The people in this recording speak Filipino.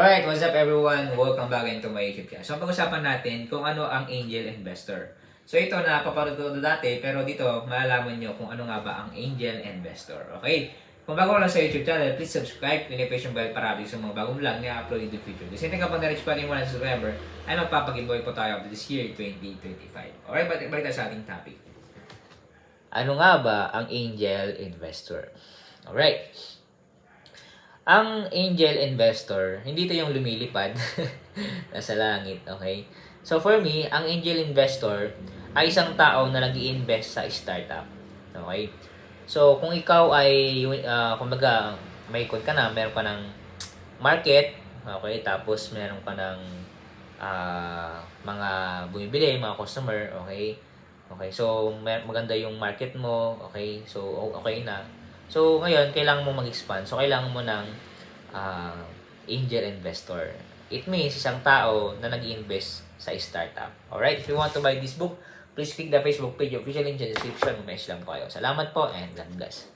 Alright, what's up everyone? Welcome back into my YouTube channel. So, pag-usapan natin kung ano ang angel investor. So, ito napaparod ko dati, pero dito malalaman nyo kung ano nga ba ang angel investor. Okay? Kung bago lang sa YouTube channel, please subscribe, pinipage yung bell para sa mga bagong vlog na upload in the future. The same thing kapag na-reach pa rin mo na sa November, ay magpapagiveaway po tayo this year, 2025. Alright, balik tayo sa ating topic. Ano nga ba ang angel investor? Alright. Ang angel investor, hindi ito yung lumilipad nasa langit, okay? So for me, ang angel investor ay isang tao na nag-i-invest sa startup, okay? So kung ikaw ay, kumbaga, may ikot ka na, meron ka ng market, okay? Tapos meron ka ng mga bumibili, mga customer, okay? Okay, so maganda yung market mo, okay? So okay na. So, ngayon, kailangan mo mag-expand. So, kailangan mo ng angel investor. It means isang tao na nag-invest sa startup. Alright? If you want to buy this book, please click the Facebook page, official link in the description. Message lang po kayo. Salamat po and God bless.